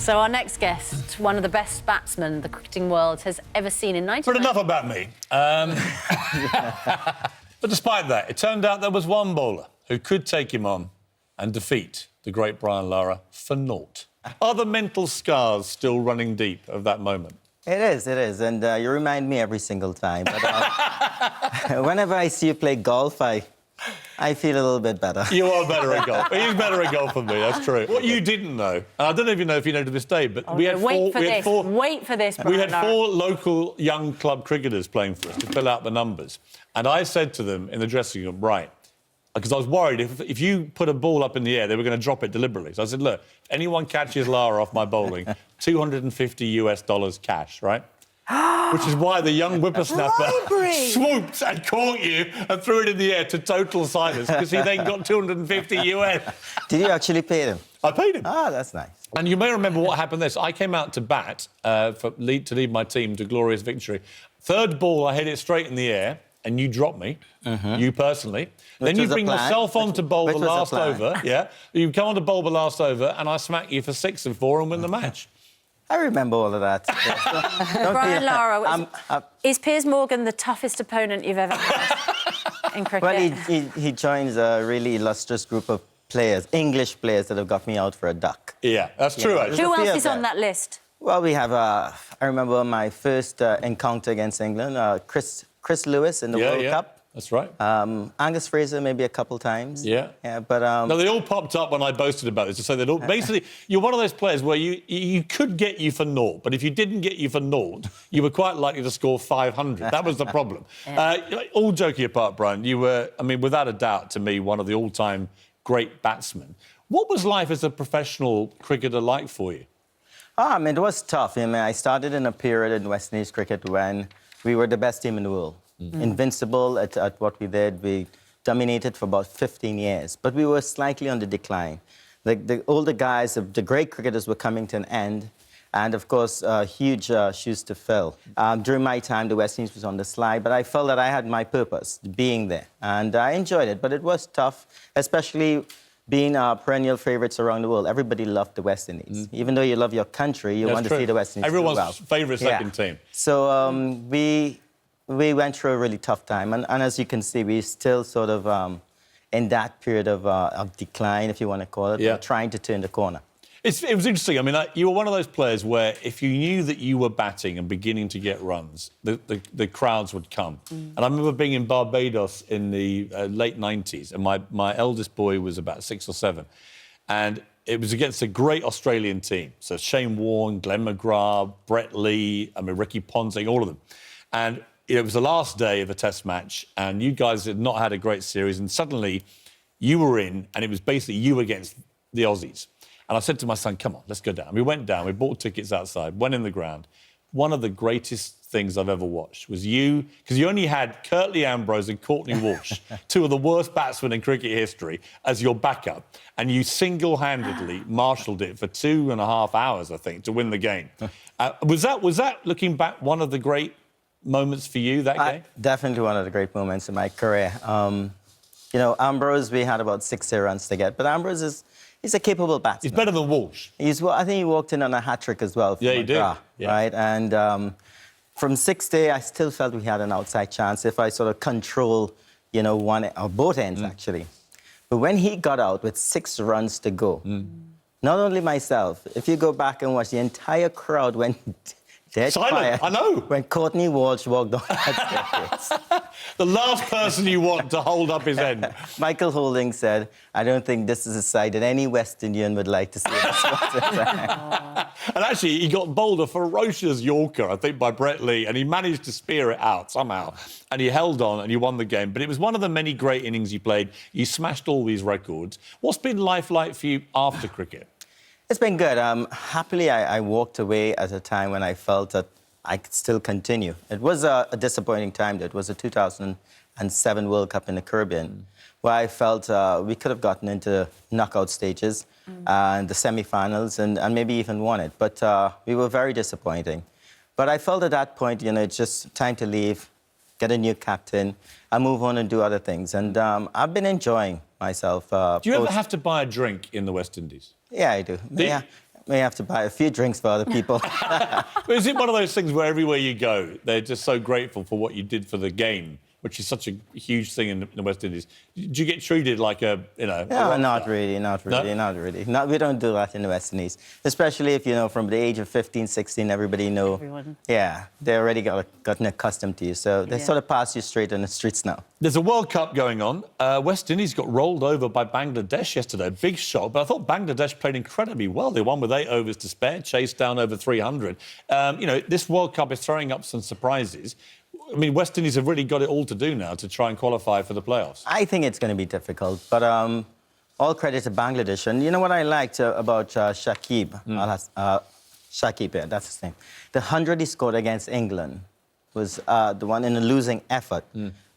So our next guest, one of the best batsmen the cricketing world has ever seen in 1990. But enough about me. But despite that, it turned out there was one bowler who could take him on and defeat the great Brian Lara for naught. Are the mental scars still running deep of that moment? It is. And you remind me every single time. But whenever I see you play golf, I feel a little bit better. You are better at golf. He's better at golf than me, that's true. What you didn't know, and I don't even know if you know to this day, but we had Wait for this, Brian We had Lara. 4 local young club cricketers playing for us to fill out the numbers. And I said to them in the dressing room, right, because I was worried if you put a ball up in the air, they were going to drop it deliberately. So I said, look, if anyone catches Lara off my bowling, $250 cash, right? Which is why the young whippersnapper swooped and caught you and threw it in the air to total silence, because he then got 250 US. Did you actually pay him? I paid him. Ah, that's nice. And you may remember what happened there. So I came out to bat to lead my team to glorious victory. Third ball, I hit it straight in the air, and you dropped me, you personally. Then you bring yourself on to bowl the last over. Yeah, you come on to bowl the last over, and I smack you for 6 and 4 and win the match. I remember all of that. Brian Lara, is Piers Morgan the toughest opponent you've ever had in cricket? Well, he joins a really illustrious group of players, English players that have got me out for a duck. Yeah, that's true, actually. Who else is on that list? Well, we have, I remember my first encounter against England, Chris Lewis in the World Cup. That's right. Angus Fraser maybe a couple times. Yeah. But no, they all popped up when I boasted about this to say that all, basically you're one of those players where you could get you for naught, but if you didn't get you for naught, you were quite likely to score 500. That was the problem. All joking apart, Brian, you were, I mean, without a doubt, to me, one of the all-time great batsmen. What was life as a professional cricketer like for you? I mean, it was tough. I mean, I started in a period in West Indies cricket when we were the best team in the world. Invincible at what we did. We dominated for about 15 years, but we were slightly on the decline. The older guys, the great cricketers were coming to an end, and of course, huge shoes to fill. During my time, the West Indies was on the slide, but I felt that I had my purpose, being there, and I enjoyed it, but it was tough, especially being perennial favourites around the world. Everybody loved the West Indies. Even though you love your country, you want to see the West Indies Everyone's do well. favourite second team. So we went through a really tough time, and as you can see, we're still sort of in that period of decline, if you want to call it, but trying to turn the corner. It was interesting. I mean, you were one of those players where if you knew that you were batting and beginning to get runs, the crowds would come. And I remember being in Barbados in the late 90s, and my eldest boy was about 6 or 7, and it was against a great Australian team. So Shane Warne, Glenn McGrath, Brett Lee, I mean, Ricky Ponting, all of them. And it was the last day of a test match, and you guys had not had a great series, and suddenly you were in, and it was basically you against the Aussies. And I said to my son, come on, let's go down. We went down, we bought tickets outside, went in the ground. One of the greatest things I've ever watched was you, because you only had Curtly Ambrose and Courtney Walsh, 2 of the worst batsmen in cricket history, as your backup, and you single-handedly marshalled it for 2.5 hours, I think, to win the game. Was that, looking back, one of the great moments for you that game? Definitely one of the great moments in my career. You know, Ambrose, we had about 60 runs to get, but Ambrose he's a capable batsman. He's better than Walsh. I think he walked in on a hat-trick as well. Yeah, he did. Right? And from 60, I still felt we had an outside chance if I sort of control, you know, one or both ends, actually. But when he got out with 6 runs to go, not only myself, if you go back and watch, the entire crowd went dead silent, quiet I know. when Courtney Walsh walked down that staircase. The last person you want to hold up his end. Michael Holding said, I don't think this is a sight that any West Indian would like to see. And actually, he got bowled a ferocious Yorker, I think, by Brett Lee, and he managed to spear it out somehow. And he held on and you won the game. But it was one of the many great innings you played. You smashed all these records. What's been life like for you after cricket? It's been good. Happily, I walked away at a time when I felt that I could still continue. It was a disappointing time. It was a 2007 World Cup in the Caribbean, where I felt we could have gotten into knockout stages and the semi-finals and maybe even won it. But we were very disappointing. But I felt at that point, you know, it's just time to leave, get a new captain, and move on and do other things. And I've been enjoying myself. Do you ever have to buy a drink in the West Indies? Yeah, I do. may have to buy a few drinks for other people. But is it one of those things where everywhere you go, they're just so grateful for what you did for the game, which is such a huge thing in the West Indies? Do you get treated like a, you know... No, not really. No? We don't do that in the West Indies. Especially if, you know, from the age of 15, 16, everybody know... Everyone. Yeah, they already gotten accustomed to you. So they sort of pass you straight on the streets now. There's a World Cup going on. West Indies got rolled over by Bangladesh yesterday. Big shock. But I thought Bangladesh played incredibly well. They won with 8 overs to spare, chased down over 300. You know, this World Cup is throwing up some surprises. I mean, West Indies have really got it all to do now to try and qualify for the playoffs. I think it's going to be difficult, but all credit to Bangladesh. And you know what I liked about Shakib? Shakib, yeah, that's his name. The 100 he scored against England was the one in a losing effort.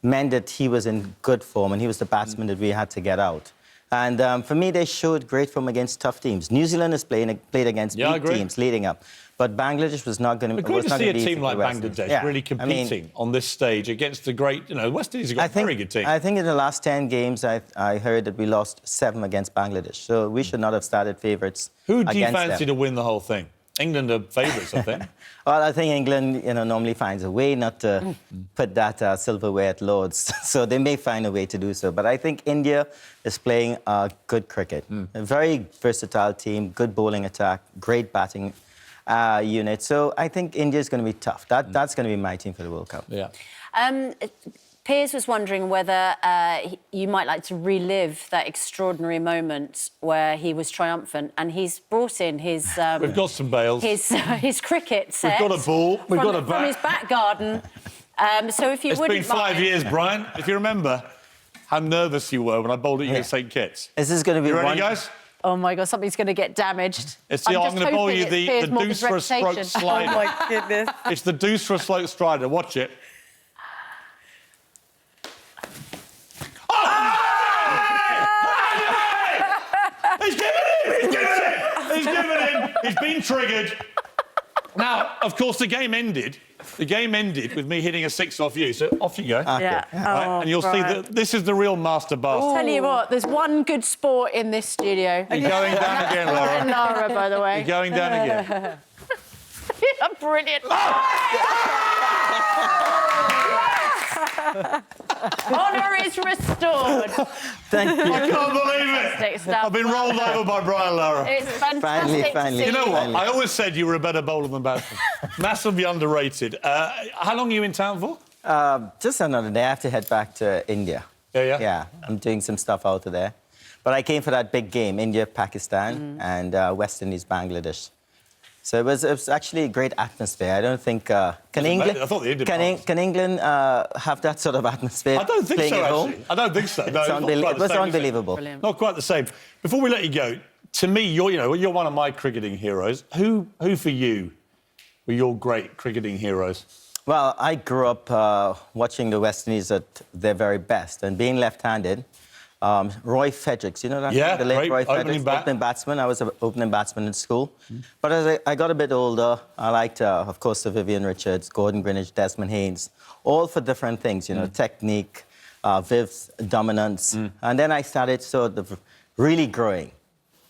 Meant that he was in good form and he was the batsman that we had to get out. And for me, they showed great form against tough teams. New Zealand has played against weak teams leading up. But Bangladesh was not going to... Great to see a team like Bangladesh really competing on this stage against the great... You know, West Indies have got a very good team. I think in the last 10 games, I heard that we lost 7 against Bangladesh. So we should not have started favourites against them. Who do you fancy to win the whole thing? England are favourites, I think. Well, I think England, you know, normally finds a way not to put that silverware at Lord's. So they may find a way to do so. But I think India is playing good cricket. A very versatile team, good bowling attack, great batting unit. So I think India is going to be tough. That's going to be my team for the World Cup. Yeah. Piers was wondering whether you might like to relive that extraordinary moment where he was triumphant, and he's brought in his... We've got some bails. His cricket set. We've got a ball. We've got a bat. From his back garden. So if you wouldn't It's been 5 years, Brian. If you remember how nervous you were when I bowled at you at St Kitts. Is this going to be You ready, guys? Oh, my God, something's going to get damaged. I'm going to bowl you the deuce for a stroke slider. Oh, my goodness. It's the deuce for a stroke slider. Watch it. He's given in. He's been triggered. Now, of course, the game ended. The game ended with me hitting a 6 off you. So off you go. Okay. Yeah. Right? And you'll see that this is the real master bastard. Tell you what, there's one good sport in this studio. You're going down again, Laura. Brian Lara, by the way. You're going down again. Brilliant. Honour is restored. Thank you. I can't believe it. Stuff. I've been rolled over by Brian Lara. It's fantastic Finally. to see You know what? I always said you were a better bowler than batsman. Massively underrated. How long are you in town for? Just another day. I have to head back to India. Yeah. Yeah, I'm doing some stuff out of there. But I came for that big game, India-Pakistan and West Indies-Bangladesh. So it was actually a great atmosphere. I don't think... Can England have that sort of atmosphere? I don't think so, actually. I don't think so. No, it was unbelievable. Not quite the same. Before we let you go, to me, you're one of my cricketing heroes. Who for you were your great cricketing heroes? Well, I grew up watching the West Indies at their very best, and being left-handed, Roy Fredericks, you know that? Yeah, the late great Roy Fredericks, opening batsman. I was an opening batsman in school. But as I got a bit older, I liked, of course, Sir Vivian Richards, Gordon Greenidge, Desmond Haynes, all for different things, you know, technique, Viv's dominance. And then I started sort of really growing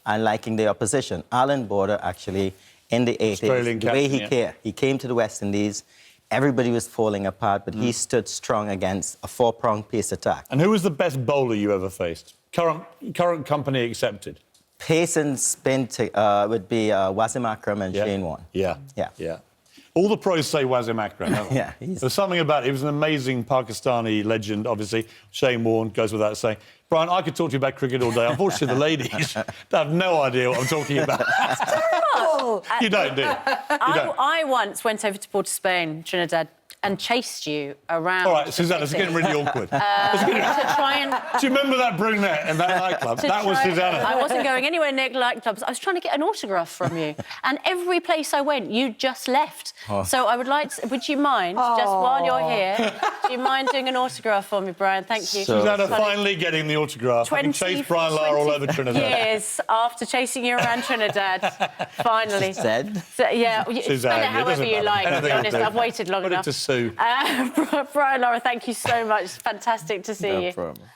and liking the opposition. Alan Border, actually, in the 80s, Australian the way captain, he came to the West Indies, everybody was falling apart, but he stood strong against a 4-pronged pace attack. And who was the best bowler you ever faced? Current company accepted. Pace and spin would be Wasim Akram and Shane Warne. Yeah. Yeah. All the pros say Wasim Akram. Don't they? Yeah. There's something about it. He was an amazing Pakistani legend, obviously. Shane Warne goes without saying. Brian, I could talk to you about cricket all day. Unfortunately, the ladies have no idea what I'm talking about. You don't, do you? I once went over to Port of Spain, Trinidad, and chased you around. All right, Susanna, it's getting really awkward. to try and... Do you remember that brunette in that nightclub? That was Susanna. I wasn't going anywhere near nightclubs. I was trying to get an autograph from you. And every place I went, you just left. So I would like to... Would you mind, just while you're here, do you mind doing an autograph for me, Brian? Thank you. Susanna finally getting the autograph. Having chased Brian Lara all over Trinidad. Years after chasing you around Trinidad, finally. Said? So, yeah, Suzanne, spell it however you like, to be honest. I've waited long enough. Put it to Sue. Brian Lara, thank you so much. It's fantastic to see you. No problem.